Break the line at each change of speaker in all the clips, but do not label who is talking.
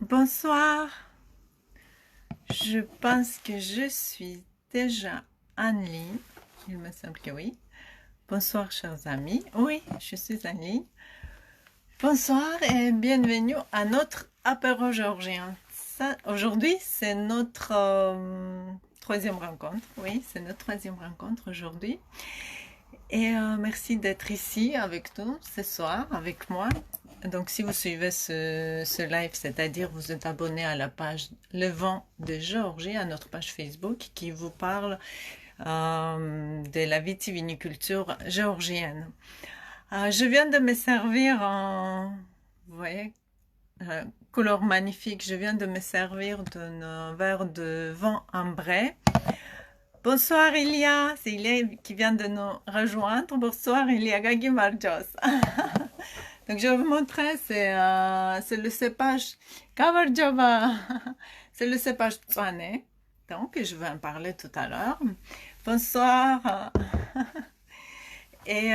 Bonsoir, je pense que je suis déjà en ligne, il me semble que oui. Bonsoir chers amis, oui, je suis en ligne. Bonsoir et bienvenue à notre apéro géorgien. Aujourd'hui, c'est notre troisième rencontre, oui, c'est notre troisième rencontre aujourd'hui. Et merci d'être ici avec nous ce soir, avec moi. Donc, si vous suivez ce live, c'est-à-dire vous êtes abonné à la page Le Vent de Géorgie, à notre page Facebook, qui vous parle de la vitiviniculture géorgienne. Je viens de me servir vous voyez, couleur magnifique, je viens de me servir d'un verre de vin ambré. Bonsoir Ilia, c'est Ilia qui vient de nous rejoindre. Bonsoir Ilia Gagimarjos. Donc je vais vous montrer, c'est le cépage Kavarjova. C'est le cépage Tswane. Donc je vais en parler tout à l'heure. Bonsoir. Et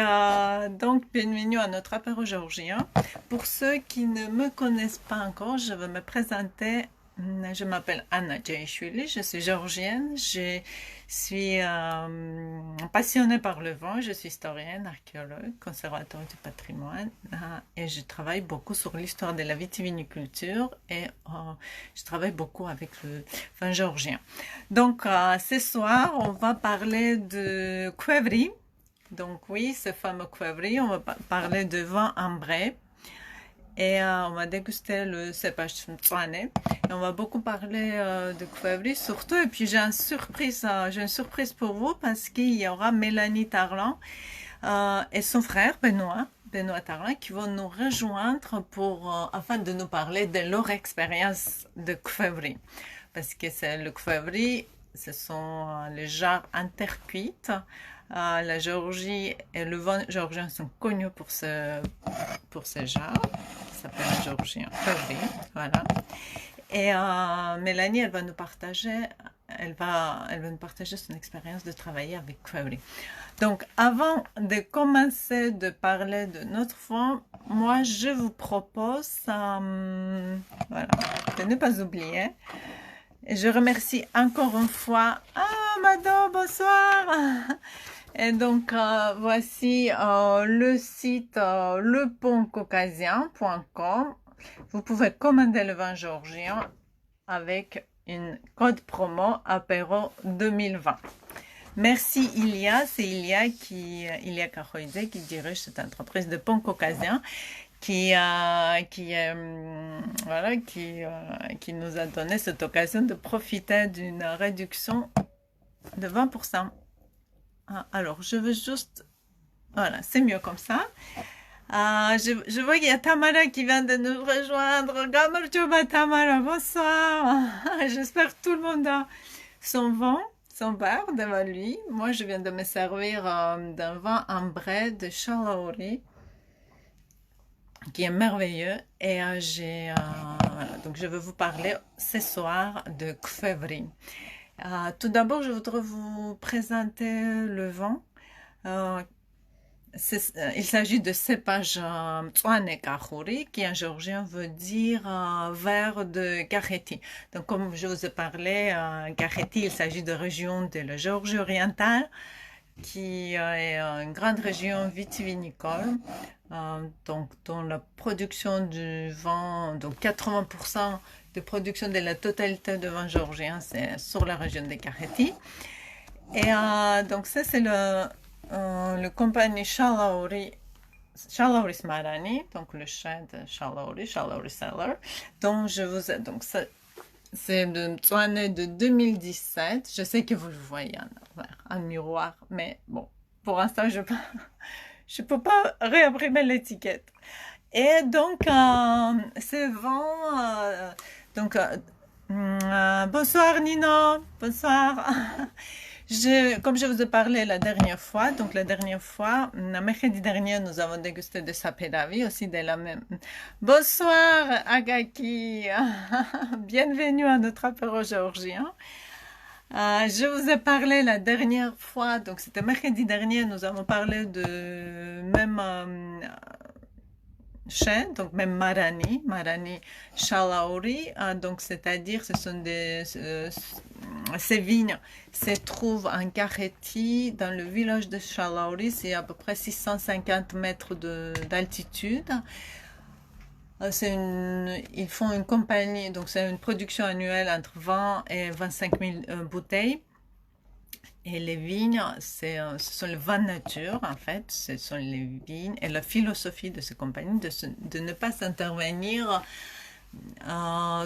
donc bienvenue à notre apéro géorgien. Pour ceux qui ne me connaissent pas encore, je vais me présenter. Je m'appelle Anna Jaishvili, je suis géorgienne, je suis passionnée par le vin, je suis historienne, archéologue, conservateur du patrimoine et je travaille beaucoup sur l'histoire de la vitiviniculture et je travaille beaucoup avec le vin géorgien. Donc ce soir, on va parler de Qvevri. Donc oui, ce fameux Qvevri, on va parler de vin ambré. Et on va déguster le cépage Tswane. Et on va beaucoup parler de Qvevri surtout. Et puis j'ai une surprise pour vous parce qu'il y aura Mélanie Tarlan et son frère Benoît Tarlan, qui vont nous rejoindre afin de nous parler de leur expérience de Qvevri. Parce que le Qvevri, ce sont les jarres intercuites. La Géorgie et le vin géorgien sont connus pour ces jarres qui s'appellent géorgien Qvevri, voilà. Et Mélanie, elle va nous partager son expérience de travailler avec Qvevri. Donc, avant de commencer de parler de notre vin, moi, je vous propose, voilà, de ne pas oublier. Et je remercie encore une fois. Mado, bonsoir. Et donc, voici le site lepontcaucasien.com. Vous pouvez commander le vin géorgien avec une code promo apéro 2020. Merci Ilia, c'est Ilia Kachoidze qui dirige cette entreprise de Pont Caucasien qui nous a donné cette occasion de profiter d'une réduction de 20%. Alors, je veux juste... Voilà, c'est mieux comme ça. Je vois qu'il y a Tamara qui vient de nous rejoindre. Gamarjoba Tamara, bonsoir. J'espère que tout le monde a son verre devant lui. Moi, je viens de me servir d'un vin ambré de Chalauri qui est merveilleux. Et donc, je vais vous parler ce soir de Qvevri. Tout d'abord, je voudrais vous présenter le vin. Il s'agit de cépage Tswane Kahuri, qui en géorgien veut dire verre de Kakheti. Donc, comme je vous ai parlé, Kakheti, il s'agit de région de la Géorgie orientale, qui est une grande région vitivinicole, donc dont la production du vin, donc 80% de production de la totalité de vin géorgien, c'est sur la région de Kakheti. Et donc ça, c'est le compagnie Chalauri Smarani, donc le chai de Chalauri Cellar, dont donc ça, c'est de Tswane de 2017. Je sais que vous le voyez en miroir, mais bon, pour l'instant, je peux pas réimprimer l'étiquette. Et donc, ce vin, bonsoir Nino, bonsoir. Comme je vous ai parlé la dernière fois, donc la dernière fois, mercredi dernier, nous avons dégusté de saperavi, aussi de la même. Bonsoir, Agaki. Bienvenue à notre apéro géorgien. Je vous ai parlé la dernière fois, donc c'était mercredi dernier, nous avons parlé de même chêne, donc même Marani Chalauri, donc c'est-à-dire ce sont ces vignes se trouvent en Kakheti, dans le village de Chalauri, c'est à peu près 650 mètres d'altitude. Ils font une compagnie, donc c'est une production annuelle entre 20 et 25 000 bouteilles. Et les vignes, ce sont les vins nature, en fait, ce sont les vignes. Et la philosophie de ces compagnies, de ne pas s'intervenir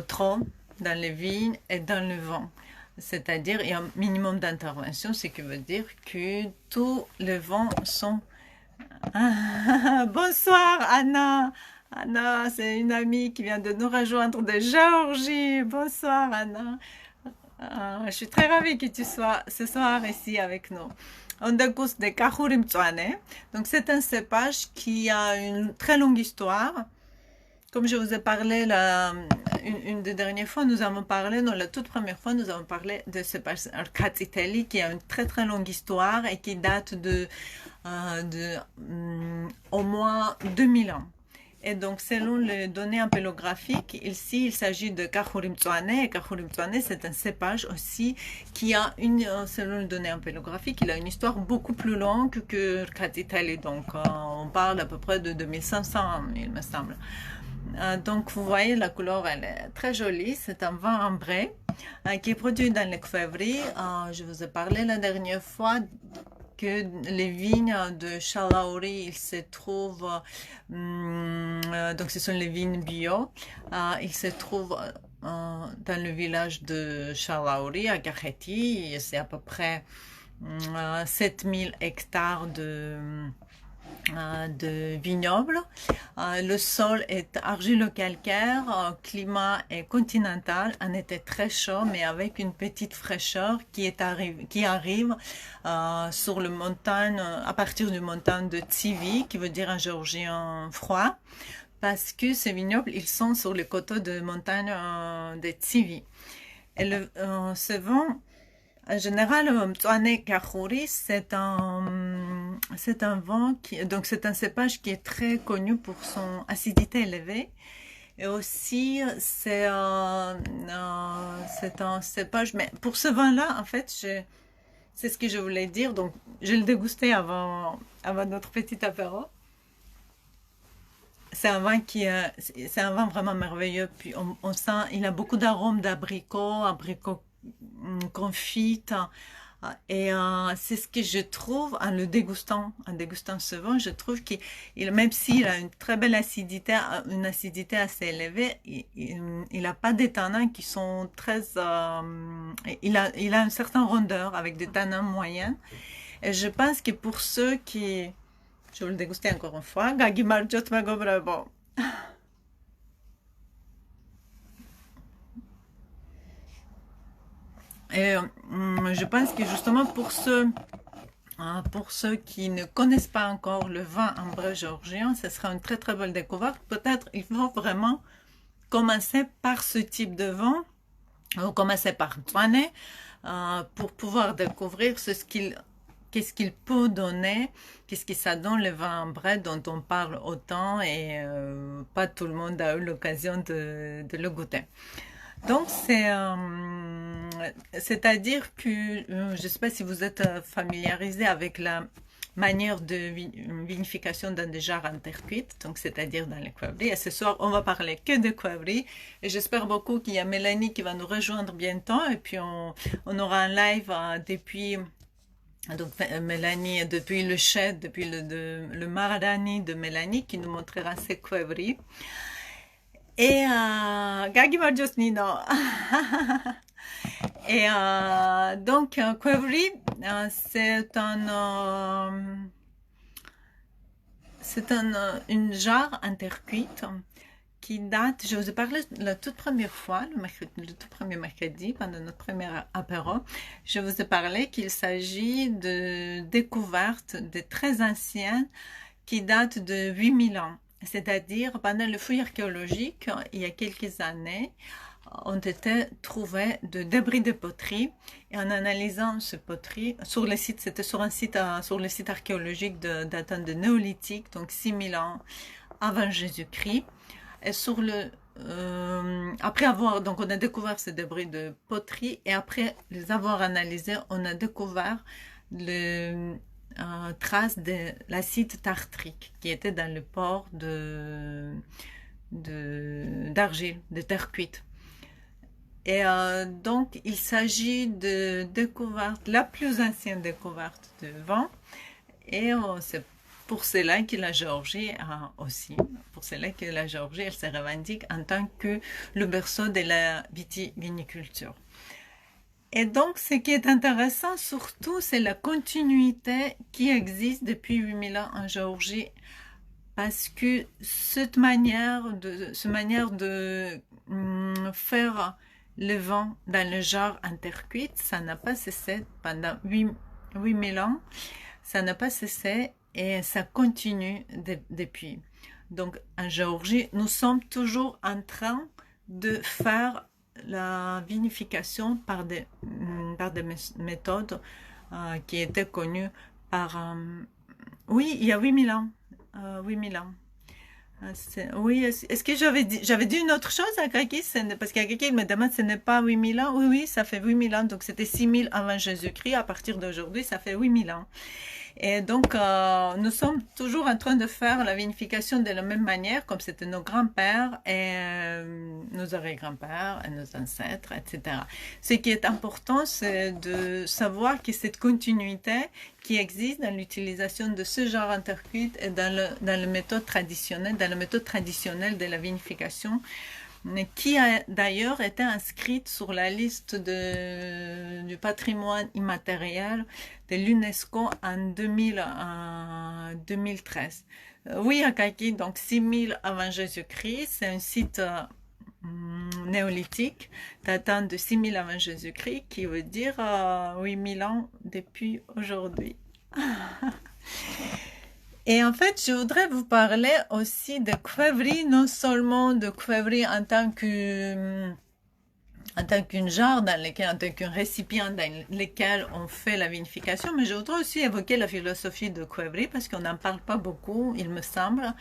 trop dans les vignes et dans le vin. C'est-à-dire, il y a un minimum d'intervention, ce qui veut dire que tous les vents sont... Bonsoir, Anna. Anna, c'est une amie qui vient de nous rejoindre de Géorgie. Bonsoir, Anna. Je suis très ravie que tu sois ce soir ici avec nous. On déguste des Kahurim Tsoane. Donc, c'est un cépage qui a une très longue histoire. Comme je vous ai parlé une des dernières fois, nous avons parlé, non, la toute première fois, nous avons parlé de cépage Katsiteli qui a une très très longue histoire et qui date de au moins 2000 ans. Et donc, selon les données ampélographiques, ici, il s'agit de Kahurim Tsoane. Et Kahurim Tsoane, c'est un cépage aussi qui a selon les données ampélographiques, il a une histoire beaucoup plus longue que Katsiteli. Donc, on parle à peu près de 2500 ans, il me semble. Donc, vous voyez, la couleur, elle est très jolie. C'est un vin ambré qui est produit dans les Kvevri. Je vous ai parlé la dernière fois que les vignes de Chalauri, ils se trouvent, donc ce sont les vignes bio, ils se trouvent dans le village de Chalauri, à Kakheti. C'est à peu près 7000 hectares de vignobles. Le sol est argilo-calcaire, climat est continental, un été très chaud, mais avec une petite fraîcheur qui arrive sur le montagne, à partir du montagne de Tsivi, qui veut dire en géorgien froid, parce que ces vignobles, ils sont sur les coteaux de montagne de Tsivi. Et ce vent, en général, Tsoane Kahouri, c'est un vin donc c'est un cépage qui est très connu pour son acidité élevée. Et aussi, c'est un cépage, mais pour ce vin-là, en fait, c'est ce que je voulais dire. Donc, je le dégustais avant notre petit apéro. C'est un vin vraiment merveilleux. Puis on sent, il a beaucoup d'arômes abricots confite. Et c'est ce que je trouve en dégustant ce vin, je trouve qu'il, même s'il a une très belle acidité, une acidité assez élevée, il n'a pas des tanins qui sont très... il a une certaine rondeur avec des tanins moyens. Et je pense que pour ceux qui... Je vais le déguster encore une fois. Gagi Marjot Magobrabo. Et je pense que justement pour ceux qui ne connaissent pas encore le vin ambré géorgien, ce sera une très très belle découverte. Peut-être il faut vraiment commencer par ce type de vin, ou commencer par Tsoane, pour pouvoir découvrir qu'est-ce qu'il peut donner, qu'est-ce que ça donne le vin ambré dont on parle autant et pas tout le monde a eu l'occasion de le goûter. Donc, c'est-à-dire que, je ne sais pas si vous êtes familiarisé avec la manière de vinification dans des jarres en terre cuite, donc c'est-à-dire dans les Kvevri. Et ce soir, on va parler que de Kvevri. Et j'espère beaucoup qu'il y a Mélanie qui va nous rejoindre bientôt. Et puis, on aura un live depuis... Donc, Mélanie, depuis le chef, depuis le Maradani de Mélanie qui nous montrera ses Kvevri. Et Gagi Marjosnino. Et donc, Kvevri, c'est une jarre en terre cuite qui date, je vous ai parlé la toute première fois, le tout premier mercredi, pendant notre premier apéro, je vous ai parlé qu'il s'agit de découvertes de très anciennes qui datent de 8000 ans. C'est-à-dire, pendant le fouilles archéologiques, il y a quelques années, ont été trouvés de débris de poterie. Et en analysant ce poterie, sur le site, c'était sur un site, sur le site archéologique datant de néolithique, donc 6000 ans avant Jésus-Christ. Et sur le, après avoir, donc on a découvert ces débris de poterie et après les avoir analysés, on a découvert le traces de l'acide tartrique qui était dans le port d'argile, de terre cuite. Et donc, il s'agit de découverte, la plus ancienne découverte de vent. Et c'est pour cela que la Géorgie aussi, pour cela que la Géorgie, elle se revendique en tant que le berceau de la vitiviniculture. Et donc, ce qui est intéressant surtout, c'est la continuité qui existe depuis 8000 ans en Géorgie. Parce que cette manière de faire le vin dans le genre en terre cuite, ça n'a pas cessé pendant 8000 ans. Ça n'a pas cessé et ça continue depuis. Donc, en Géorgie, nous sommes toujours en train de faire la vinification par des méthodes qui étaient connues par... oui, il y a 8000 ans. 8000 ans. Oui, est-ce que j'avais dit une autre chose à Kaki? Parce qu'à Kaki, il me demande ce n'est pas 8000 ans. Oui, oui, ça fait 8000 ans. Donc, c'était 6000 avant Jésus-Christ. À partir d'aujourd'hui, ça fait 8000 ans. Et donc, nous sommes toujours en train de faire la vinification de la même manière, comme c'était nos grands-pères et nos arrière-grands-pères et nos ancêtres, etc. Ce qui est important, c'est de savoir que cette continuité qui existe dans l'utilisation de ce genre intercuite et dans la méthode traditionnelle, de la vinification, qui a d'ailleurs été inscrite sur la liste du patrimoine immatériel de l'UNESCO en 2013. Oui, Akaki, donc 6000 avant Jésus-Christ, c'est un site néolithique datant de 6000 avant Jésus-Christ, qui veut dire 8000 ans depuis aujourd'hui. Et en fait, je voudrais vous parler aussi de Qvevri, non seulement de Qvevri en tant qu'une jarre en tant qu'un récipient dans lequel on fait la vinification, mais je voudrais aussi évoquer la philosophie de Qvevri parce qu'on n'en parle pas beaucoup, il me semble.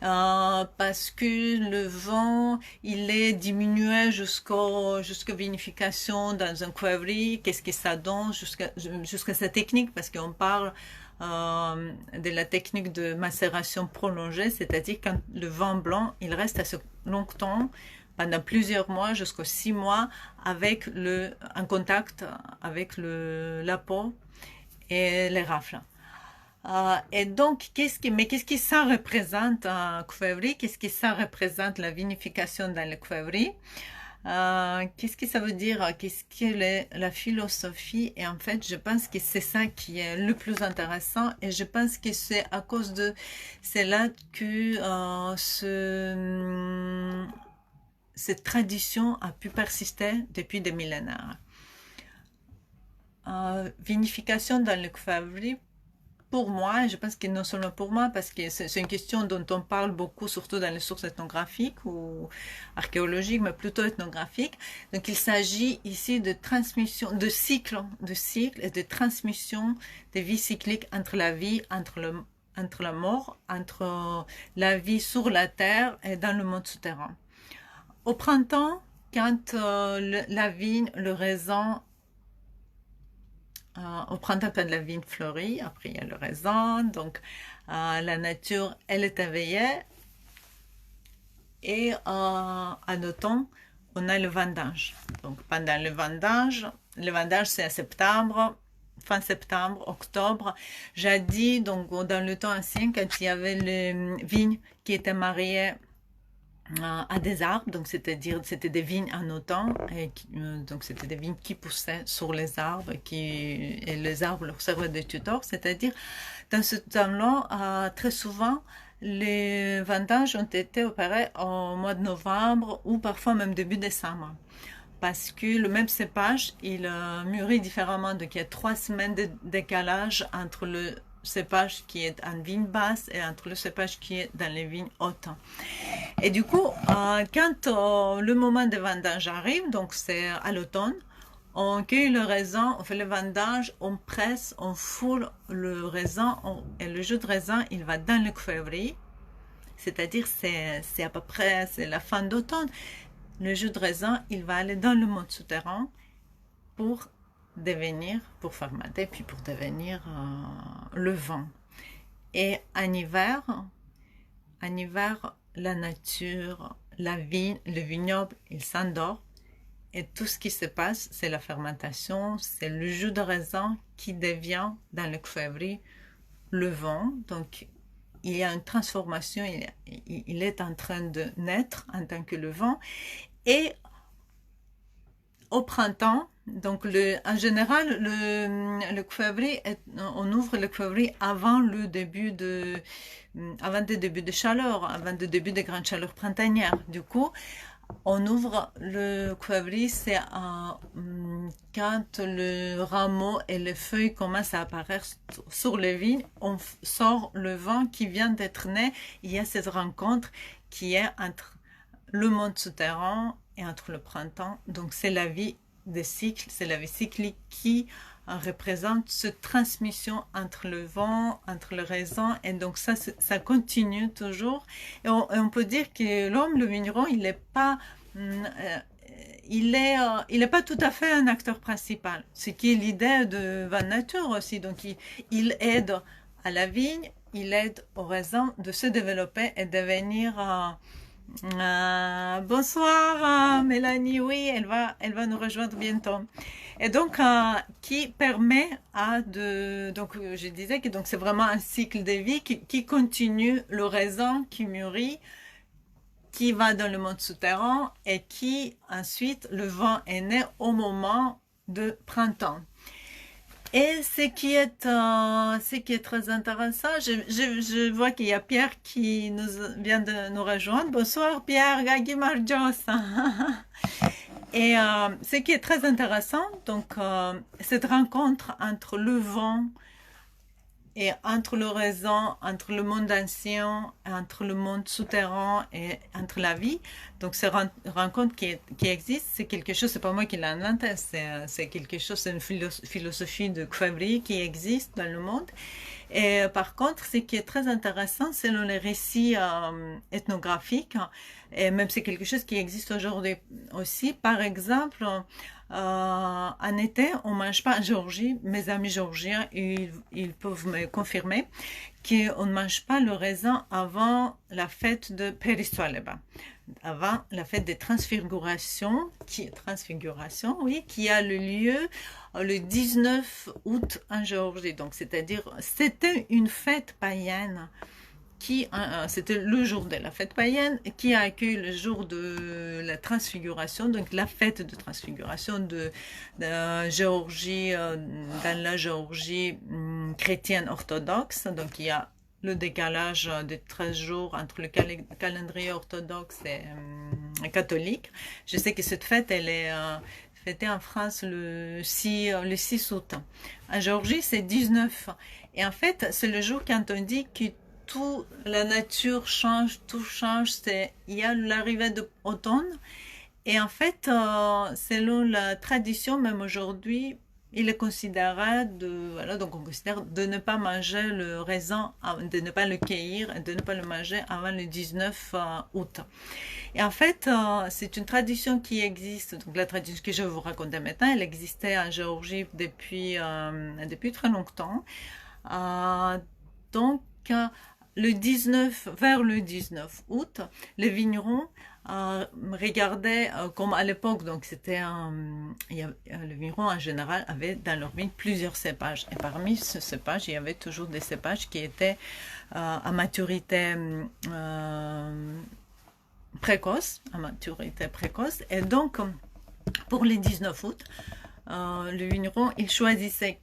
Parce que le vent, il est diminué jusqu'à vinification dans un Qvevri. Qu'est-ce que ça donne jusqu'à sa technique, parce qu'on parle de la technique de macération prolongée, c'est-à-dire quand le vin blanc, il reste assez longtemps, pendant plusieurs mois, jusqu'à 6 mois, en contact avec la peau et les rafles. Et donc, qu'est-ce que ça représente en Qvevri? Qu'est-ce que ça représente la vinification dans le Qvevri? Qu'est-ce que ça veut dire? Qu'est-ce que la philosophie? Et en fait, je pense que c'est ça qui est le plus intéressant. Et je pense que c'est à cause de cela que cette tradition a pu persister depuis des millénaires. Vinification dans le Qvevri, pour moi, je pense que non seulement pour moi, parce que c'est une question dont on parle beaucoup, surtout dans les sources ethnographiques ou archéologiques, mais plutôt ethnographiques. Donc, il s'agit ici de transmission, de cycle et de transmission des vies cycliques entre la vie, entre la mort, entre la vie sur la terre et dans le monde souterrain. Au printemps, quand la vigne, le raisin, au printemps, quand la vigne fleurit, après il y a le raisin, donc la nature, elle est éveillée. Et en automne, on a le vendange. Donc pendant le vendange c'est à septembre, fin septembre, octobre. Jadis, donc dans le temps ancien, quand il y avait les vignes qui étaient mariées à des arbres, donc c'est-à-dire c'était des vignes en automne, donc c'était des vignes qui poussaient sur les arbres et les arbres leur servaient de tutors, c'est-à-dire dans ce temps-là, très souvent les vendanges ont été opérées au mois de novembre ou parfois même début décembre. Parce que le même cépage, il mûrit différemment. Donc il y a 3 semaines de décalage entre le cépage qui est en vigne basse et entre le cépage qui est dans les vignes hautes. Et du coup, quand le moment de vendange arrive, donc c'est à l'automne, on cueille le raisin, on fait le vendage, on presse, on foule le raisin et le jus de raisin, il va dans le cuivrerie. C'est-à-dire c'est à peu près c'est la fin d'automne. Le jus de raisin, il va aller dans le monde souterrain pour pour fermenter, puis pour devenir le vin. Et en hiver, la nature, la vigne, le vignoble, il s'endort. Et tout ce qui se passe, c'est la fermentation, c'est le jus de raisin qui devient dans le cuivrerie le vin. Donc, il y a une transformation, il est en train de naître en tant que le vin. Et au printemps, donc en général, le cuivrerie, on ouvre le cuivrerie avant le début avant le début de chaleur, avant le début de grandes chaleurs printanières. Du coup, on ouvre le cuivrerie, c'est quand le rameau et les feuilles commencent à apparaître sur les vignes, on sort le vin qui vient d'être né. Il y a cette rencontre qui est entre le monde souterrain et entre le printemps. Donc c'est la vie des cycles, c'est la vie cyclique qui représente cette transmission entre le vent, entre le raisin, et donc ça continue toujours. Et on peut dire que l'homme, le vigneron, il n'est pas il est pas tout à fait un acteur principal, ce qui est l'idée de Van Nature aussi. Donc il aide à la vigne, il aide au raisin de se développer et devenir bonsoir Mélanie, oui, elle va nous rejoindre bientôt. Et donc, qui permet donc je disais que donc c'est vraiment un cycle de vie qui continue, le raisin qui mûrit, qui va dans le monde souterrain et qui ensuite le vin est né au moment de printemps. Et ce qui est très intéressant, je vois qu'il y a Pierre qui vient de nous rejoindre. Bonsoir Pierre, Gagi Marjos. Et ce qui est très intéressant, donc cette rencontre entre le vent et entre le raisin, entre le monde ancien, entre le monde souterrain et entre la vie. Donc cette rencontre qui existe, c'est quelque chose, c'est pas moi qui l'ai inventé, c'est quelque chose, c'est une philosophie de cuivrerie qui existe dans le monde. Et par contre, ce qui est très intéressant, selon les récits ethnographiques, et même c'est quelque chose qui existe aujourd'hui aussi. Par exemple, en été, on ne mange pas en Géorgie. Mes amis géorgiens, ils peuvent me confirmer qu'on ne mange pas le raisin avant la fête de Perestoaleba, avant la fête des transfigurations, qui a le lieu le 19 août en Géorgie. Donc, c'est-à-dire, c'était une fête païenne c'était le jour de la fête païenne qui a accueilli le jour de la transfiguration, donc la fête de transfiguration de Géorgie, dans la Géorgie chrétienne orthodoxe. Donc il y a le décalage de 13 jours entre le calendrier orthodoxe et catholique. Je sais que cette fête, elle est fêtée en France le 6 août. En Géorgie, c'est 19. Et en fait, c'est le jour quand on dit que la nature change, tout change, il y a l'arrivée de l'automne. Et en fait, selon la tradition, même aujourd'hui, il est considéré donc on considère de ne pas manger le raisin, de ne pas le cueillir et de ne pas le manger avant le 19 août. Et en fait, c'est une tradition qui existe. Donc la tradition que je vais vous raconter maintenant, elle existait en Géorgie depuis très longtemps. Donc, vers le 19 août, les vignerons regardaient, comme à l'époque, donc le vigneron en général avait dans leur vigne plusieurs cépages. Et parmi ces cépages, il y avait toujours des cépages qui étaient à maturité précoce. Et donc, pour les 19 août, le vigneron, il choisissait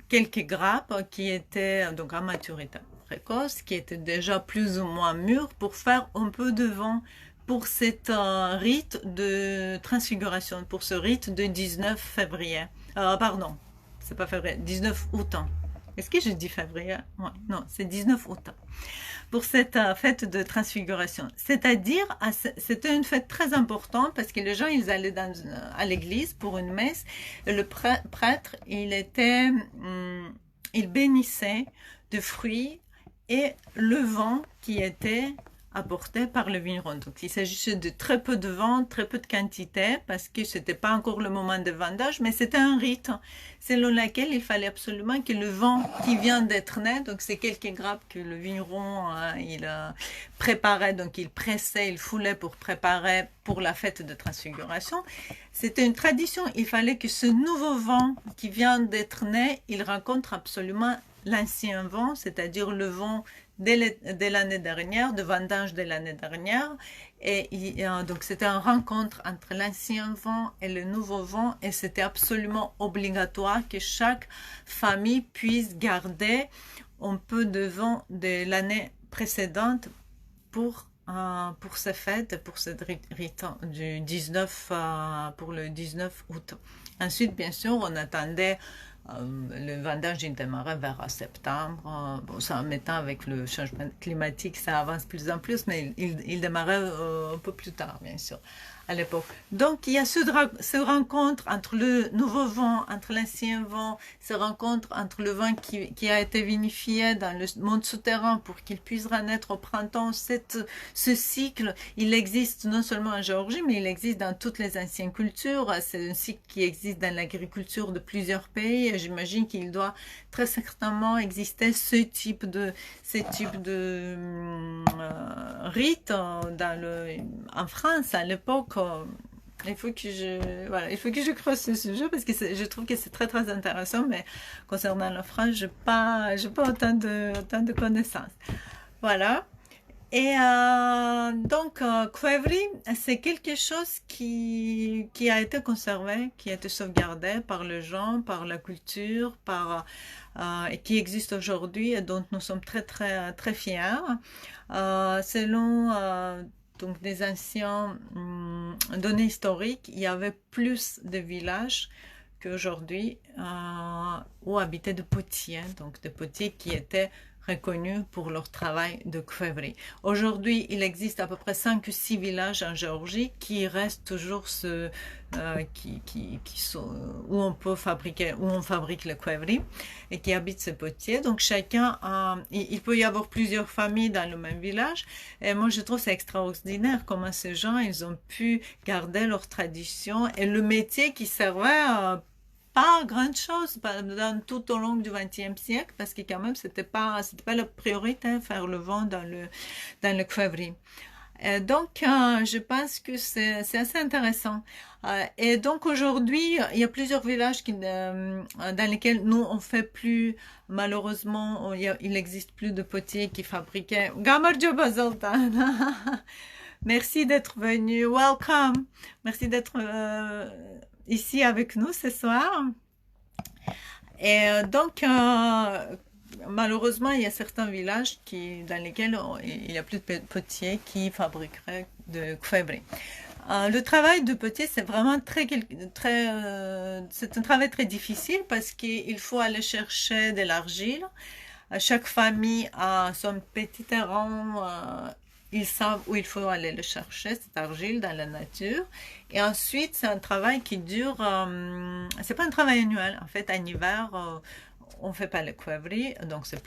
quelques grappes qui étaient donc à maturité précoce qui était déjà plus ou moins mûre pour faire un peu de vin pour cet rite de transfiguration, pour ce rite de 19 février. Pardon, c'est pas février, 19 août. Est-ce que j'ai dit février? Ouais, non, c'est 19 août. Pour cette fête de transfiguration. C'est-à-dire, c'était une fête très importante parce que les gens, ils allaient à l'église pour une messe. Et le prêtre, il bénissait de fruits et le vin qui était apporté par le vigneron. Donc, il s'agissait de très peu de vin, très peu de quantité, parce que c'était pas encore le moment de vendage, mais c'était un rite selon lequel il fallait absolument que le vin qui vient d'être né, donc c'est quelques grappes que le vigneron il préparait, donc il pressait, il foulait pour préparer pour la fête de transfiguration. C'était une tradition. Il fallait que ce nouveau vin qui vient d'être né, il rencontre absolument l'ancien vin, c'est-à-dire le vin de l'année dernière, de vendange de l'année dernière. Et donc c'était une rencontre entre l'ancien vin et le nouveau vin, et c'était absolument obligatoire que chaque famille puisse garder un peu de vin de l'année précédente pour ces fêtes, pour cette rite du 19, pour le 19 août. Ensuite, bien sûr, on attendait le vendage, il démarrait vers septembre. Bon, ça en mettant avec le changement climatique, ça avance de plus en plus, mais il démarrait un peu plus tard, bien sûr, à l'époque. Donc, il y a ce rencontre entre le nouveau vin, entre l'ancien vin, ce rencontre entre le vin qui a été vinifié dans le monde souterrain pour qu'il puisse renaître au printemps. Ce cycle, il existe non seulement en Géorgie, mais il existe dans toutes les anciennes cultures. C'est un cycle qui existe dans l'agriculture de plusieurs pays. J'imagine qu'il doit très certainement exister ce type de rite en France à l'époque. Il faut que je creuse ce sujet parce que je trouve que c'est très très intéressant, mais concernant la France, j'ai pas autant de connaissances. Voilà. Et donc, Kvevri, c'est quelque chose qui a été conservé, qui a été sauvegardé par les gens, par la culture, et qui existe aujourd'hui et dont nous sommes très très très fiers. Selon donc des anciens données historiques, il y avait plus de villages qu'aujourd'hui où habitaient des potiers, donc des potiers qui étaient reconnus pour leur travail de Kvevri. Aujourd'hui, il existe à peu près 5 ou 6 villages en Géorgie qui restent toujours où on fabrique le Kvevri et qui habitent ces potiers. Donc chacun, il peut y avoir plusieurs familles dans le même village. Et moi, je trouve c'est extraordinaire comment ces gens, ils ont pu garder leur tradition et le métier qui servait pas grand chose tout au long du XXe siècle, parce que quand même c'était pas la priorité faire le vin dans le Kvevri. Donc je pense que c'est assez intéressant. Et donc aujourd'hui il y a plusieurs villages dans lesquels nous on fait plus, malheureusement il n'existe plus de potiers qui fabriquaient. Gamarjo Bazaltan. Merci d'être venu. Welcome. Merci d'être ici avec nous ce soir. Et donc, malheureusement, il y a certains villages dans lesquels il n'y a plus de potiers qui fabriqueraient de Kvevri. Le travail de potier, c'est vraiment c'est un travail très difficile parce qu'il faut aller chercher de l'argile. Chaque famille a son petit terrain. Ils savent où il faut aller le chercher, cette argile, dans la nature. Et ensuite, c'est un travail qui dure... c'est pas un travail annuel. En fait, en hiver, on fait pas le Kvevri. Donc, ça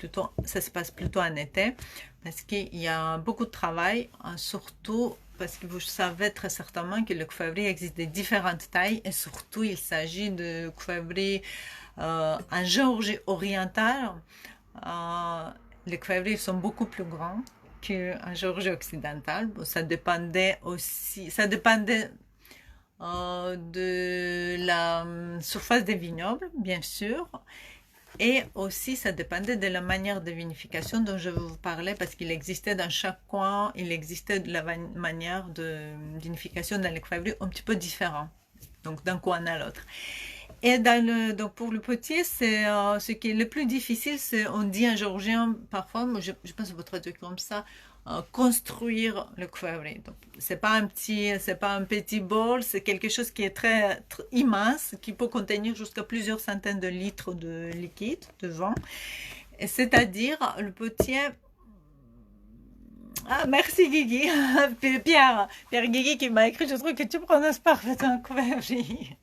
se passe plutôt en été. Parce qu'il y a beaucoup de travail. Surtout parce que vous savez très certainement que le Kvevri existe de différentes tailles. Et surtout, il s'agit de Kvevri en Géorgie orientale. Les Kvevri sont beaucoup plus grands qu'en Géorgie occidentale. Bon, ça dépendait de la surface des vignobles, bien sûr, et aussi ça dépendait de la manière de vinification dont je vais vous parler, parce qu'il existait dans chaque coin, il existait de la manière de vinification dans les Kvevri un petit peu différent, donc d'un coin à l'autre. Et donc pour le potier, c'est ce qui est le plus difficile, c'est, on dit en géorgien parfois, moi je pense que vous traduire comme ça, construire le kvevri. Donc c'est pas un petit bol, c'est quelque chose qui est très immense, qui peut contenir jusqu'à plusieurs centaines de litres de liquide, de vent. Et c'est-à-dire le potier. Ah, merci Guigui. Pierre Guigui qui m'a écrit, je trouve que tu prononces parfaitement kvevri.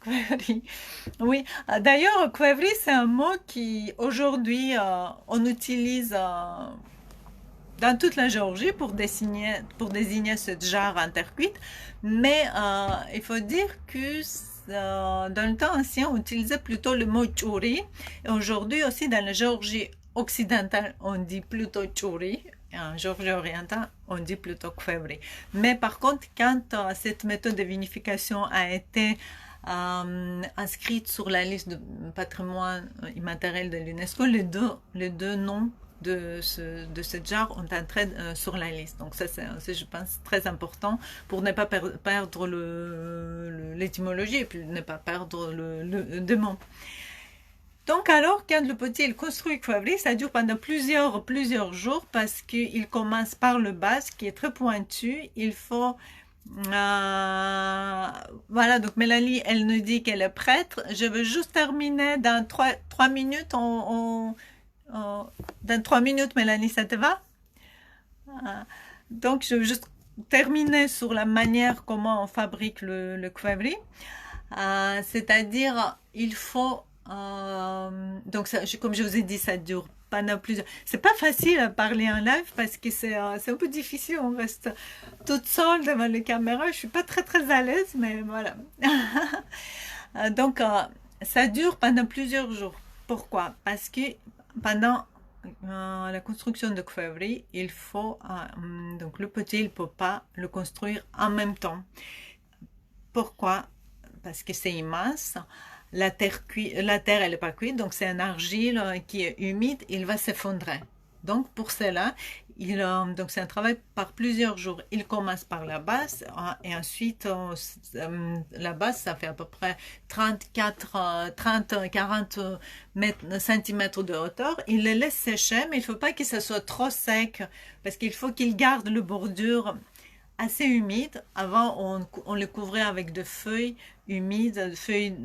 Kvevri. Oui, d'ailleurs, kvevri, c'est un mot qui aujourd'hui on utilise dans toute la Géorgie pour désigner ce genre en terre cuite, mais il faut dire que dans le temps ancien, on utilisait plutôt le mot tchouri, et aujourd'hui aussi dans la Géorgie occidentale, on dit plutôt tchouri. En Géorgie orientale, on dit plutôt kvevri. Mais par contre, quand cette méthode de vinification a été inscrite sur la liste de patrimoine immatériel de l'UNESCO, les deux noms de ce genre ont entré sur la liste. Donc ça, c'est, je pense, très important pour ne pas perdre l'étymologie et puis ne pas perdre le démon. Donc alors, quand le potier il construit kvevri, ça dure pendant plusieurs jours parce qu'il commence par le bas qui est très pointu. Il faut voilà, donc Mélanie, elle nous dit qu'elle est prête. Je veux juste terminer dans 3 minutes. Dans 3 minutes, Mélanie, ça te va? Donc, je veux juste terminer sur la manière comment on fabrique le kvevri. C'est-à-dire, il faut... donc, ça, comme je vous ai dit, ça dure pendant plusieurs... C'est pas facile à parler en live parce que c'est un peu difficile. On reste toute seule devant la caméra. Je suis pas très à l'aise, mais voilà. Donc, ça dure pendant plusieurs jours. Pourquoi? Parce que pendant la construction de kvevri, il faut donc le potier, il ne peut pas le construire en même temps. Pourquoi? Parce que c'est immense. La terre, elle n'est pas cuite, donc c'est un argile qui est humide, il va s'effondrer. Donc pour cela, donc c'est un travail par plusieurs jours. Il commence par la base et ensuite la base, ça fait à peu près 40 centimètres de hauteur. Il les laisse sécher, mais il ne faut pas que ça soit trop sec parce qu'il faut qu'il garde le bordure assez humide. Avant, on le couvrait avec de feuilles humides, feuilles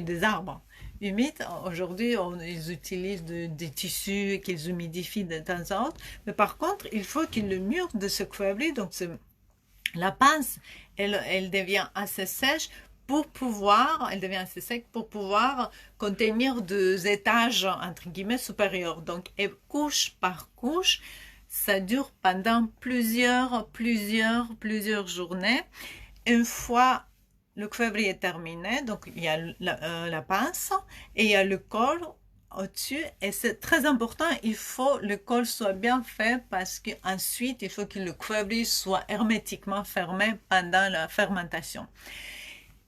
des arbres humides. Aujourd'hui, ils utilisent des tissus qu'ils humidifient de temps en temps. Mais par contre, il faut que le mur de ce kvevri, donc la pince, elle devient assez sèche elle devient assez sec pour pouvoir contenir des étages, entre guillemets, supérieurs. Donc, et couche par couche, ça dure pendant plusieurs journées. Une fois le kvevri est terminé, donc il y a la pince et il y a le col au-dessus. Et c'est très important, il faut que le col soit bien fait parce qu'ensuite, il faut que le kvevri soit hermétiquement fermé pendant la fermentation.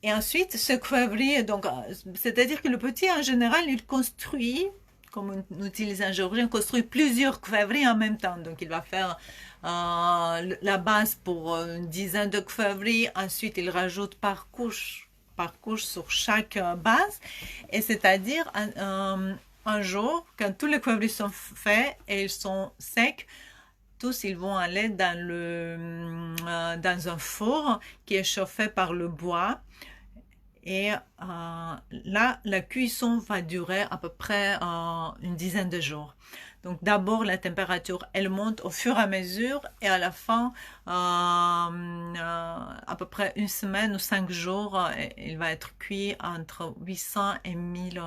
Et ensuite, ce kvevri, donc, c'est-à-dire que le potier, en général, il construit, comme on utilise en géorgien, on construit plusieurs kvevri en même temps. Donc, il va faire la base pour une dizaine de kvevri. Ensuite, il rajoute par couche sur chaque base. Et c'est-à-dire, un jour, quand tous les kvevri sont faits et ils sont secs, tous ils vont aller dans un four qui est chauffé par le bois. Et là, la cuisson va durer à peu près une dizaine de jours. Donc d'abord, la température, elle monte au fur et à mesure et à la fin, à peu près une semaine ou 5 jours, il va être cuit entre 800 et 1000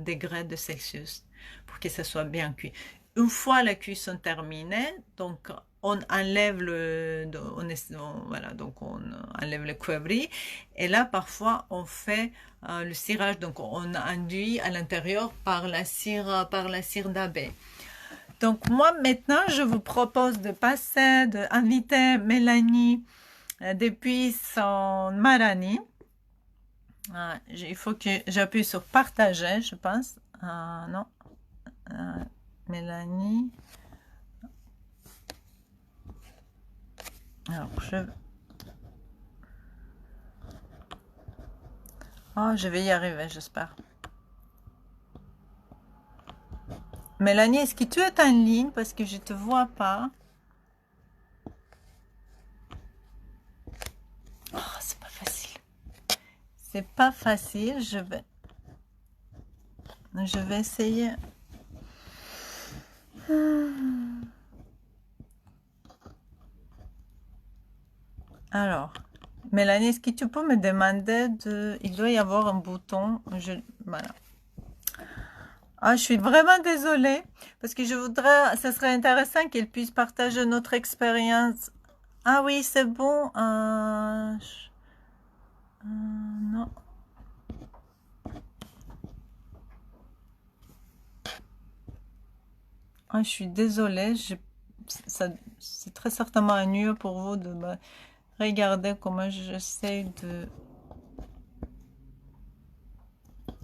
degrés de Celsius pour que ça soit bien cuit. Une fois la cuisson terminée, donc on enlève donc on enlève le kvevri et là parfois on fait le cirage, donc on induit à l'intérieur par la cire d'abeille. Donc moi maintenant je vous propose d'inviter Mélanie depuis son Marani. Il faut que j'appuie sur partager, je pense. Non. Mélanie. Alors, Oh, je vais y arriver, j'espère. Mélanie, est-ce que tu es en ligne parce que je te vois pas? Oh, c'est pas facile. C'est pas facile. Je vais essayer. Alors, Mélanie, est-ce que tu peux me demander de... Il doit y avoir un bouton. Voilà. Ah, je suis vraiment désolée parce que je voudrais... Ce serait intéressant qu'elle puisse partager notre expérience. Ah oui, c'est bon. Non. Ah, je suis désolée. C'est très certainement ennuyeux pour vous de me regarder comment j'essaie de...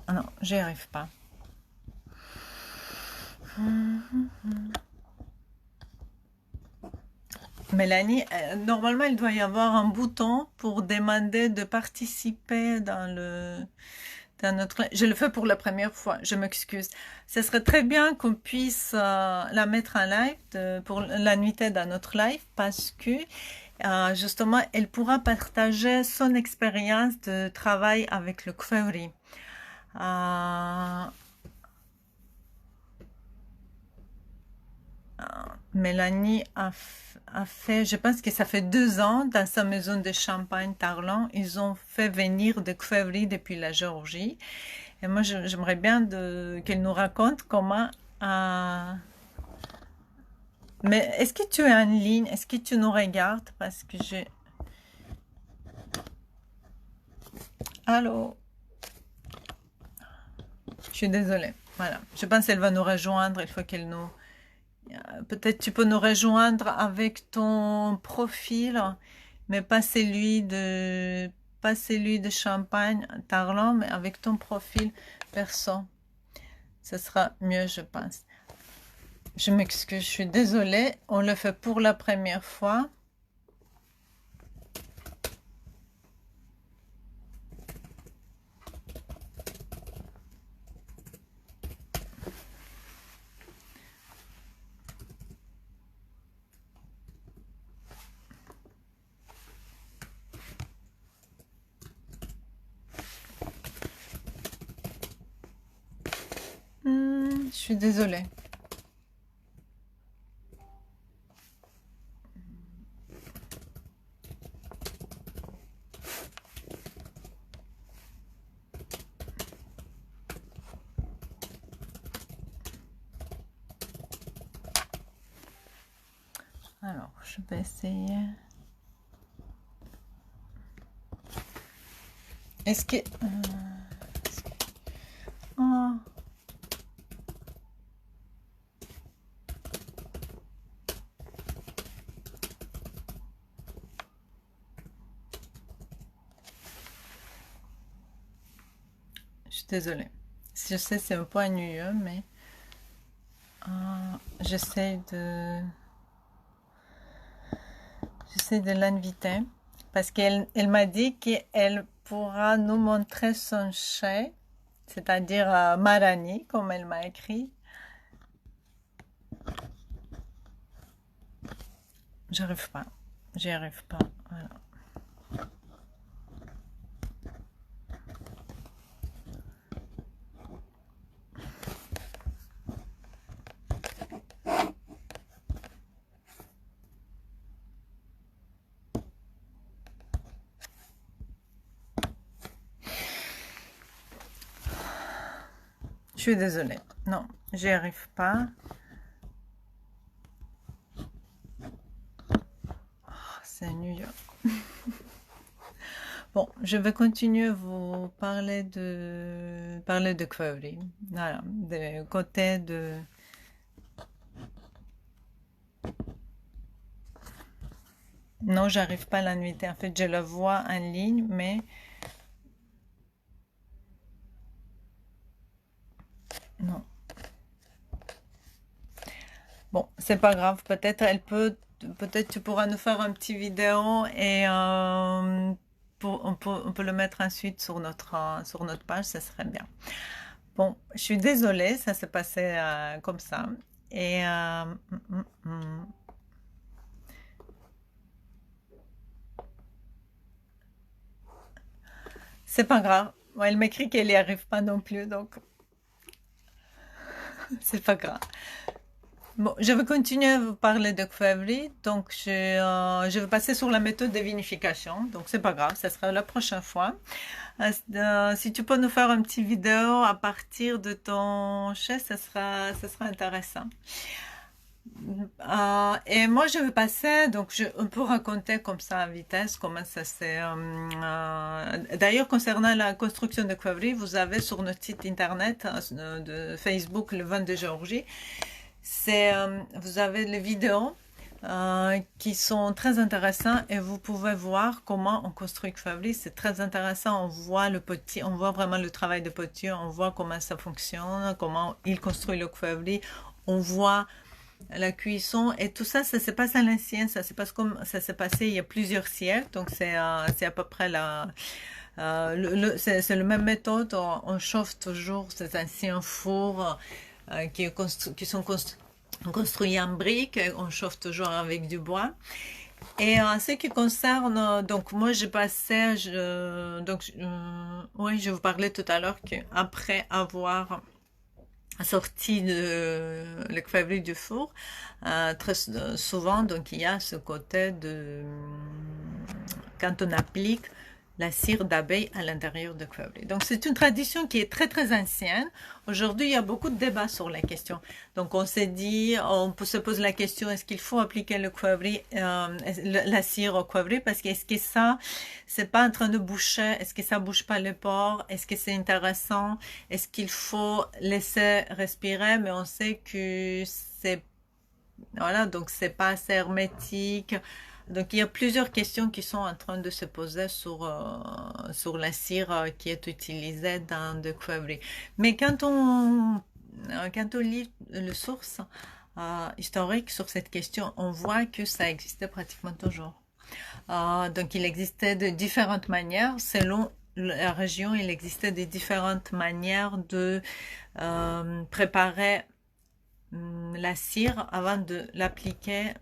Ah non, j'y arrive pas. Mélanie, normalement, il doit y avoir un bouton pour demander de participer dans notre... Je le fais pour la première fois, je m'excuse. Ce serait très bien qu'on puisse la mettre en live pour la nuitée dans notre live parce que justement, elle pourra partager son expérience de travail avec le Kfewri. Mélanie a fait, je pense que ça fait 2 ans, dans sa maison de Champagne Tarlant, ils ont fait venir de Kfewri depuis la Géorgie. Et moi, j'aimerais bien qu'elle nous raconte comment... Mais est-ce que tu es en ligne? Est-ce que tu nous regardes? Parce que j'ai... Allô? Je suis désolée. Voilà. Je pense qu'elle va nous rejoindre. Il faut qu'elle nous... Peut-être tu peux nous rejoindre avec ton profil, mais pas celui de Champagne, Tarlant, mais avec ton profil perso. Ce sera mieux, je pense. Je m'excuse, je suis désolée. On le fait pour la première fois. Je suis désolée. Alors, je vais essayer. Est-ce que... Oh. Je suis désolée. Je sais, c'est un peu ennuyeux, mais j'essaie de... J'essaie de l'inviter parce qu'elle m'a dit qu'elle pourra nous montrer son chai, c'est-à-dire Marani, comme elle m'a écrit. J'arrive pas. J'y arrive pas. Voilà. Je suis désolée. Non, j'y arrive pas. Oh, c'est ennuyeux. Bon, je vais continuer à vous parler de Crowley. Voilà, de côté de... Non, j'arrive pas à l'inviter. En fait, je la vois en ligne, mais non. Bon, c'est pas grave. Peut-être tu pourras nous faire un petit vidéo et on peut le mettre ensuite sur notre page, ça serait bien. Bon, je suis désolée, ça s'est passé comme ça. Et c'est pas grave. Bon, elle m'écrit qu'elle n'y arrive pas non plus, donc c'est pas grave. Bon, je vais continuer à vous parler de Kfevri. Donc, je vais passer sur la méthode de vinification. Donc, c'est pas grave, ça sera la prochaine fois. Si tu peux nous faire une petite vidéo à partir de ton chai, ça sera intéressant. Et moi, je vais passer, donc on peut raconter comme ça à vitesse comment ça s'est. D'ailleurs, concernant la construction de Kfevri, vous avez sur notre site internet de Facebook le 22 Géorgie. Vous avez les vidéos qui sont très intéressantes et vous pouvez voir comment on construit Kfevri. C'est très intéressant. On voit le potier, on voit vraiment le travail de potier, on voit comment ça fonctionne, comment il construit le Kfevri. On voit la cuisson et tout ça, ça se passe à l'ancien, ça se passe comme ça s'est passé il y a plusieurs siècles. Donc c'est à peu près c'est le même méthode. On chauffe toujours ces anciens fours qui sont construits en briques. On chauffe toujours avec du bois. Et en ce qui concerne, donc moi j'ai passé, oui, je vous parlais tout à l'heure qu'après avoir sorti le Kfevri du four, très souvent, donc il y a ce côté de quand on applique la cire d'abeille à l'intérieur de Kfevri. Donc c'est une tradition qui est très très ancienne. Aujourd'hui, il y a beaucoup de débats sur la question. Donc on s'est dit, on se pose la question, est-ce qu'il faut appliquer le Kfevri, la cire au Kfevri, parce que est-ce que ça, c'est pas en train de boucher, est-ce que ça bouge pas les pores, est-ce que c'est intéressant, est-ce qu'il faut laisser respirer, mais on sait que c'est, voilà, donc c'est pas assez hermétique. Donc il y a plusieurs questions qui sont en train de se poser sur la cire qui est utilisée dans le Kfevri. Mais quand on lit le source historique sur cette question, on voit que ça existait pratiquement toujours. Donc il existait de différentes manières selon la région. Il existait de différentes manières de préparer la cire avant de l'appliquer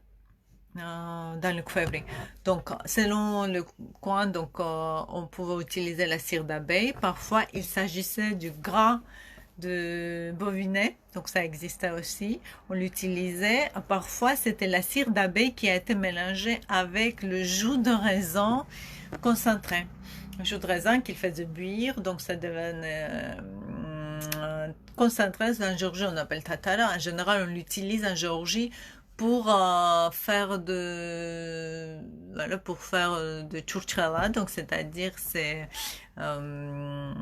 dans le Kfevri. Donc, selon le coin, donc, on pouvait utiliser la cire d'abeille. Parfois, il s'agissait du gras de bovinet, donc ça existait aussi. On l'utilisait. Parfois, c'était la cire d'abeille qui a été mélangée avec le jus de raisin concentré. Le jus de raisin qu'il faisait buire, donc ça devenait concentré. En Géorgie, on appelle tatara. En général, on l'utilise en Géorgie pour faire de churchela, donc c'est-à-dire c'est un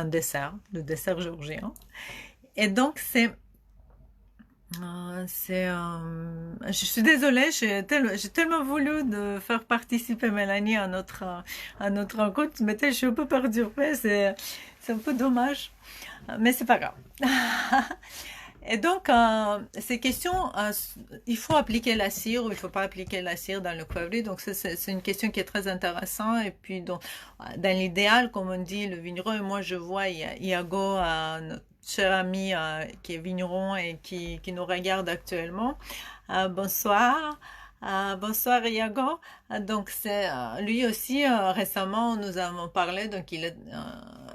dessert, le dessert géorgien. Et donc je suis désolée, j'ai tellement voulu de faire participer Mélanie à notre rencontre, mais je suis un peu perturbée, c'est un peu dommage, mais c'est pas grave. Et donc, ces questions, il faut appliquer la cire ou il ne faut pas appliquer la cire dans le Kfevri. Donc, c'est une question qui est très intéressante. Et puis, donc, dans l'idéal, comme on dit, le vigneron, et moi, je vois Iago, notre cher ami qui est vigneron et qui nous regarde actuellement. Bonsoir. Bonsoir Iago. Donc, lui aussi, récemment, nous avons parlé. Donc,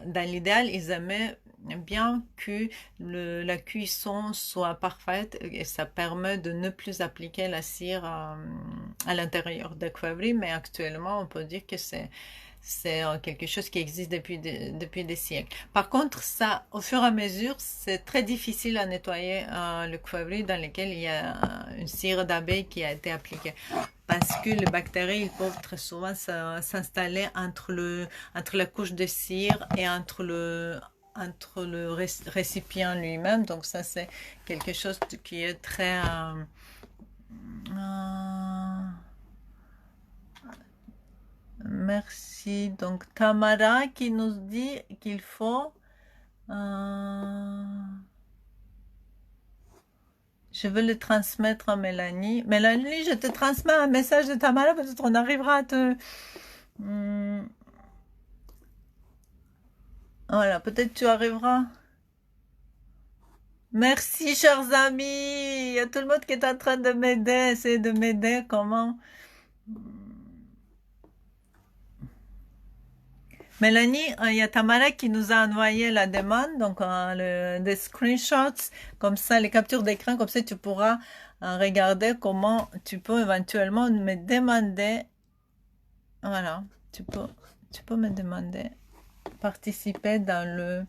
dans l'idéal, ils aimaient bien que la cuisson soit parfaite et ça permet de ne plus appliquer la cire à l'intérieur de Kfevri, mais actuellement on peut dire que c'est quelque chose qui existe depuis des siècles. Par contre, ça, au fur et à mesure, c'est très difficile à nettoyer le Kfevri dans lequel il y a une cire d'abeille qui a été appliquée. Parce que les bactéries, ils peuvent très souvent s'installer entre la couche de cire et entre le récipient lui-même. Donc ça, c'est quelque chose qui est très... merci. Donc Tamara qui nous dit qu'il faut... je veux le transmettre à Mélanie. Mélanie, je te transmets un message de Tamara, peut-être on arrivera Hmm, voilà, peut-être tu arriveras. Merci, chers amis. Il y a tout le monde qui est en train de m'aider, essayer de m'aider. Comment? Mélanie, il y a Tamara qui nous a envoyé la demande, donc des screenshots, comme ça, les captures d'écran, comme ça tu pourras regarder comment tu peux éventuellement me demander, voilà, tu peux me demander, participer dans le...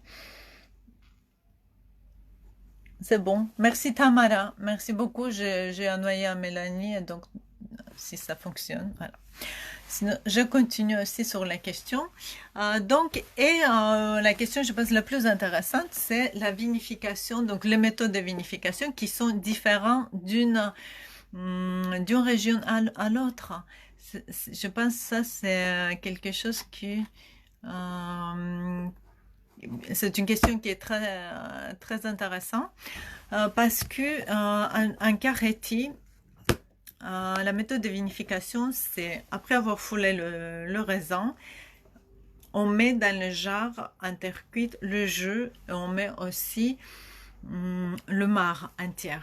C'est bon. Merci Tamara, merci beaucoup, j'ai envoyé à Mélanie, et donc si ça fonctionne, voilà. Sinon, je continue aussi sur la question. La question, je pense, la plus intéressante, c'est la vinification, donc les méthodes de vinification qui sont différentes d'une région à l'autre. Je pense que ça, c'est quelque chose qui... c'est une question qui est très intéressante parce que en Carétie, la méthode de vinification, c'est après avoir foulé le raisin, on met dans le jarre intercuite le jus et on met aussi le marc entier.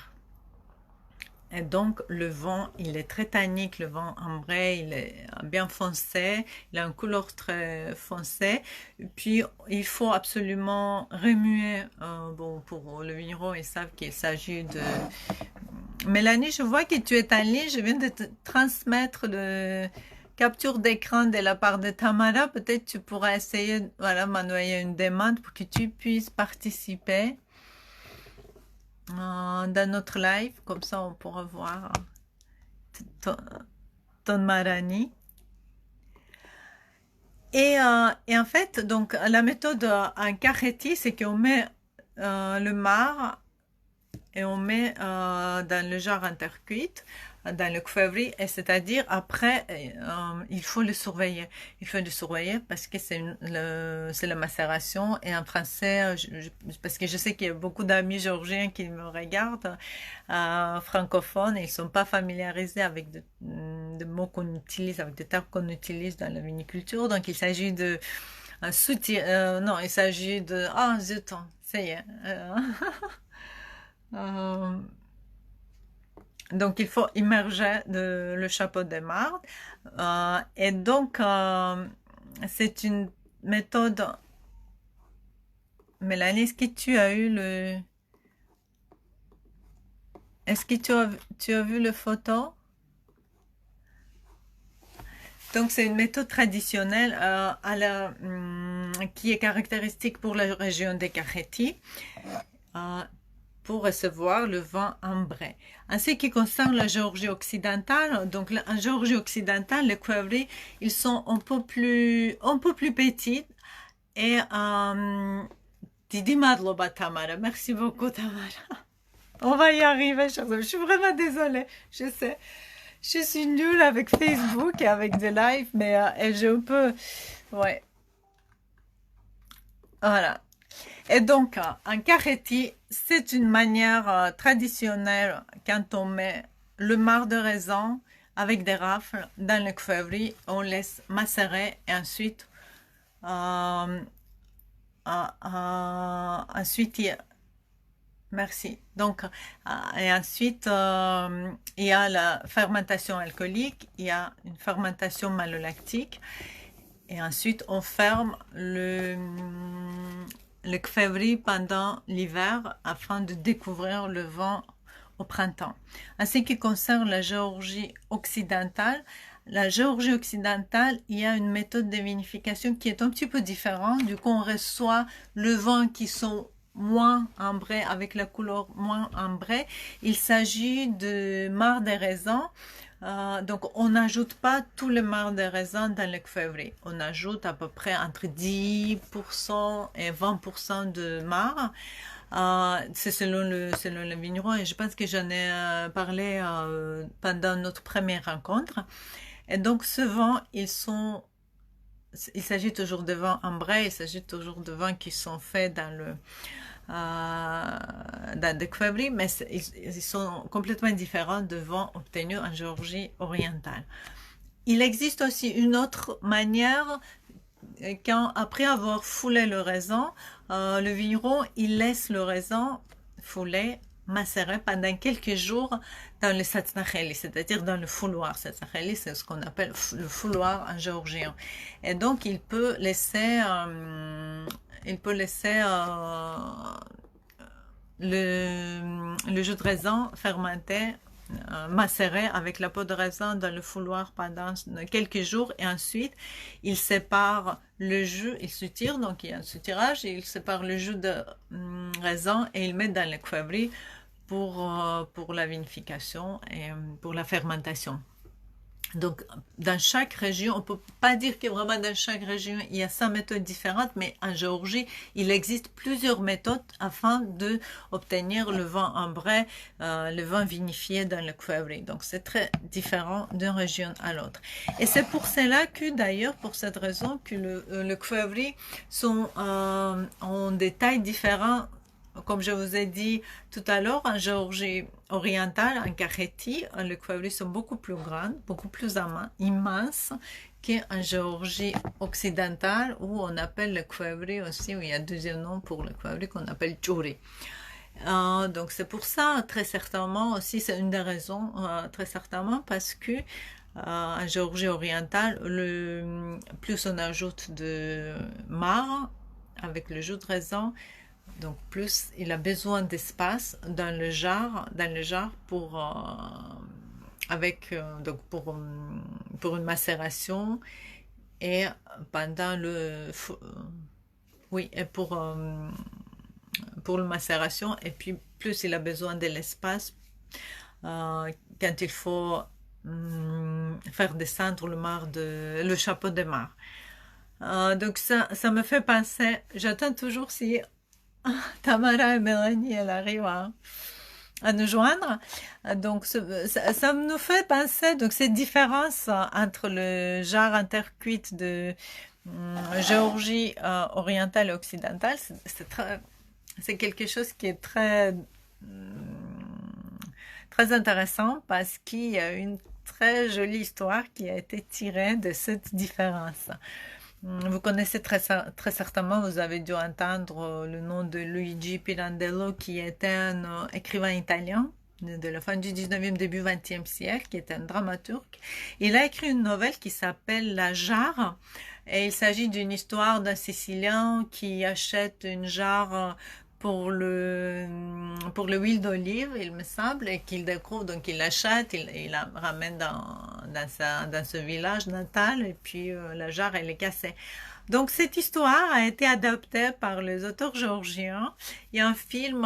Et donc le vin, il est très tannique, le vin ambré, il est bien foncé, il a une couleur très foncée. Et puis il faut absolument remuer. Bon, pour le vigneron, ils savent qu'il s'agit de... Mélanie, je vois que tu es en ligne, je viens de te transmettre le capture d'écran de la part de Tamara. Peut-être tu pourras essayer, voilà, m'envoyer une demande pour que tu puisses participer dans notre live, comme ça on pourra voir ton, ton Marani. Et en fait, donc la méthode en Carétie, c'est qu'on met le marc et on met dans le jarre intercuite, dans le quevri, et c'est-à-dire après, il faut le surveiller. Il faut le surveiller parce que c'est la macération. Et en français, parce que je sais qu'il y a beaucoup d'amis géorgiens qui me regardent, francophones, et ils sont pas familiarisés avec de mots qu'on utilise, avec des termes qu'on utilise dans la viniculture. Donc il s'agit de non, il s'agit de... Ah, zut, ça y est. Euh, donc, il faut immerger le chapeau de marde. Et donc, c'est une méthode... Mélanie, est-ce que tu as eu le... Est-ce que tu as vu le photo? Donc, c'est une méthode traditionnelle qui est caractéristique pour la région des Caréties. Pour recevoir le vin ambré. En ce qui concerne la Géorgie occidentale, donc en Géorgie occidentale, les quevris, ils sont un peu plus petits et Didi Madloba Tamara. Merci beaucoup Tamara. On va y arriver, chers amis. Je suis vraiment désolée, je sais. Je suis nulle avec Facebook et avec des lives, mais je peux... Ouais. Voilà. Et donc, en Carétie, c'est une manière traditionnelle quand on met le marc de raisin avec des rafles dans le quevri, on laisse macérer et ensuite, ensuite merci. Donc, et ensuite, il y a la fermentation alcoolique, il y a une fermentation malolactique. Et ensuite, on ferme le quevri pendant l'hiver afin de découvrir le vin au printemps. En ce qui concerne la Géorgie occidentale, il y a une méthode de vinification qui est un petit peu différente. Du coup, on reçoit le vin qui sont moins ambrés, avec la couleur moins ambrée. Il s'agit de marc de raisin. Donc, on n'ajoute pas tout le marc de raisin dans le quevri. On ajoute à peu près entre 10% et 20% de marc. C'est selon le vigneron et je pense que j'en ai parlé pendant notre première rencontre. Et donc, ce vin, il s'agit toujours de vins ambrés, il s'agit toujours de vins qui sont faits dans des quevri, mais ils sont complètement différents de vins obtenus en Géorgie orientale. il existe aussi une autre manière quand, après avoir foulé le raisin, le vigneron, il laisse le raisin foulé, macérer pendant quelques jours dans le satnacheli, c'est-à-dire dans le fouloir. Satnacheli, c'est ce qu'on appelle le fouloir en géorgien. Et donc, il peut laisser le jus de raisin fermenté, macéré avec la peau de raisin dans le fouloir pendant quelques jours et ensuite il sépare le jus, il soutire, donc il y a un soutirage et il sépare le jus de raisin et il met dans le quevri pour la vinification et pour la fermentation. Donc, dans chaque région, on ne peut pas dire que vraiment dans chaque région, il y a 100 méthodes différentes, mais en Géorgie, il existe plusieurs méthodes afin d'obtenir le vin ambré, le vin vinifié dans le quevri. Donc, c'est très différent d'une région à l'autre. Et c'est pour cela que, d'ailleurs, pour cette raison, que le quevri ont des tailles différentes. Comme je vous ai dit tout à l'heure, en Géorgie orientale, en Kakheti, les quevris sont beaucoup plus grands, beaucoup plus immenses qu'en Géorgie occidentale, où on appelle le quevri aussi, où il y a un deuxième nom pour le quevri qu'on appelle tchouri. Donc c'est pour ça, très certainement, aussi c'est une des raisons, très certainement, parce que en Géorgie orientale, plus on ajoute de marc avec le jus de raisin, donc plus il a besoin d'espace dans le jar pour une macération et pendant et pour la macération, et puis plus il a besoin de l'espace quand il faut faire descendre le chapeau de marc. Donc ça me fait penser, j'attends toujours si Tamara et Mélanie, elles arrivent à nous joindre. Donc, ça nous fait penser, donc, cette différence entre le jar intercuite de Géorgie orientale et occidentale, c'est quelque chose qui est très, très intéressant parce qu'il y a une très jolie histoire qui a été tirée de cette différence. Vous connaissez très certainement, vous avez dû entendre le nom de Luigi Pirandello, qui était un écrivain italien de la fin du 19e, début 20e siècle, qui était un dramaturge. Il a écrit une nouvelle qui s'appelle La Jarre, et il s'agit d'une histoire d'un Sicilien qui achète une jarre pour l'huile d'olive, il me semble, et qu'il découvre, donc il l'achète, il la ramène dans ce village natal, et puis la jarre, elle est cassée. Donc cette histoire a été adaptée par les auteurs géorgiens. Il y a un film,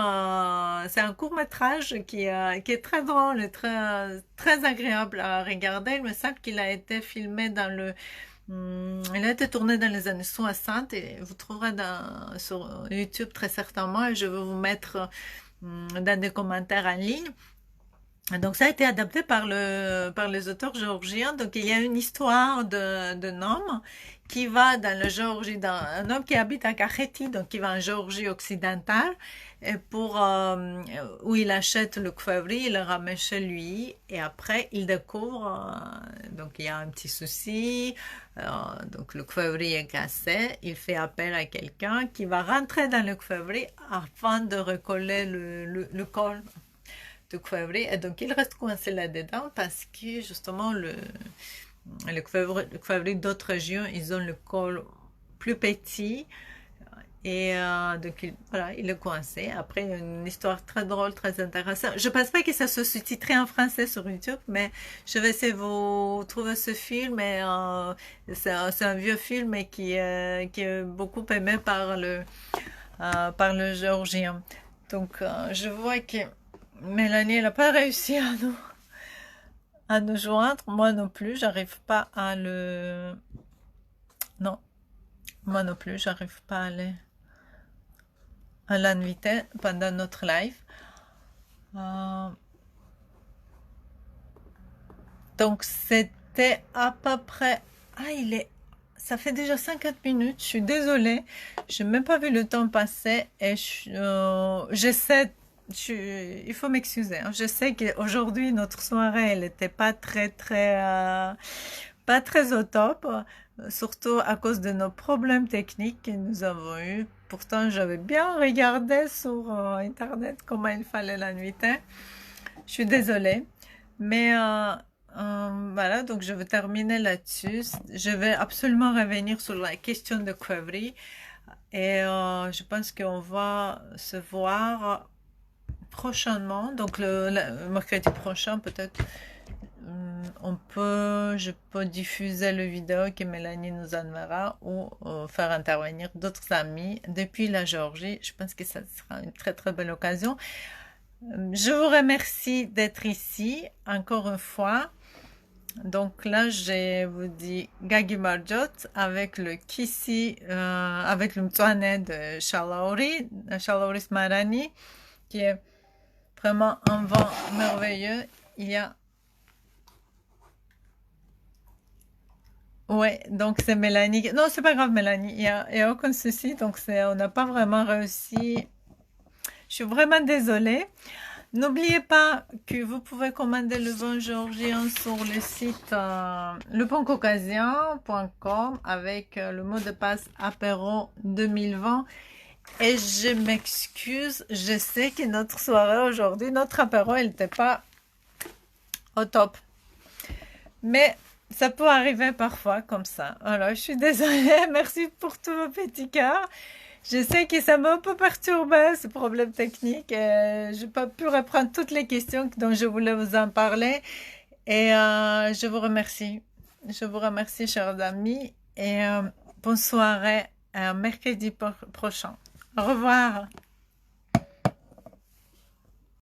c'est un court-métrage qui est très drôle et très, très agréable à regarder. Il me semble qu'il a été filmé il a été tourné dans les années 60 et vous trouverez sur YouTube très certainement, et je vais vous mettre dans des commentaires en ligne. Donc ça a été adapté par les auteurs géorgiens. Donc il y a une histoire d'un homme qui va dans la Géorgie, un homme qui habite à Kakheti, donc qui va en Géorgie occidentale, et où il achète le quevri, il le ramène chez lui, et après il découvre, donc il y a un petit souci, donc le quevri est cassé, il fait appel à quelqu'un qui va rentrer dans le quevri afin de recoller le col de quevri, et donc il reste coincé là-dedans parce que justement le quevri d'autres régions, ils ont le col plus petit, et donc il est coincé. Après, il y a une histoire très drôle, très intéressante. Je ne pense pas que ça soit sous-titré en français sur YouTube, mais je vais essayer de vous trouver ce film. Et c'est un vieux film et qui est beaucoup aimé par le géorgien. Donc, je vois que Mélanie, elle n'a pas réussi à nous joindre. Moi non plus, j'arrive pas à le... Non, moi non plus, j'arrive pas à l'inviter pendant notre live. Donc, c'était à peu près... Ça fait déjà 50 minutes, je suis désolée. Je n'ai même pas vu le temps passer et j'essaie... il faut m'excuser. Je sais qu'aujourd'hui, notre soirée, elle n'était pas très, très pas très au top, surtout à cause de nos problèmes techniques que nous avons eus. Pourtant, j'avais bien regardé sur Internet comment il fallait la nuiter. Je suis désolée, mais voilà, donc je vais terminer là-dessus. Je vais absolument revenir sur la question de Query et je pense qu'on va se voir prochainement, donc le mercredi prochain peut-être. Je peux diffuser le vidéo que Mélanie nous enverra ou faire intervenir d'autres amis depuis la Géorgie. Je pense que ça sera une très très belle occasion. Je vous remercie d'être ici encore une fois. Donc là, je vous dis Gagi Marjot avec le Kisi, avec le Mtswane de Shalauri Smarani, qui est vraiment un vent merveilleux. Il y a Ouais, donc c'est Mélanie. Non, c'est pas grave, Mélanie. Il y a aucun souci. Donc on n'a pas vraiment réussi. Je suis vraiment désolée. N'oubliez pas que vous pouvez commander le vin géorgien sur le site leponcaucasien.com avec le mot de passe apéro 2020. Et je m'excuse, je sais que notre soirée aujourd'hui, notre apéro, elle n'était pas au top. Mais ça peut arriver parfois comme ça. Alors, je suis désolée. Merci pour tous vos petits cœurs. Je sais que ça m'a un peu perturbé, ce problème technique. Je n'ai pas pu reprendre toutes les questions dont je voulais vous en parler. Et je vous remercie. Je vous remercie, chers amis. Et bonne soirée, mercredi prochain. Au revoir.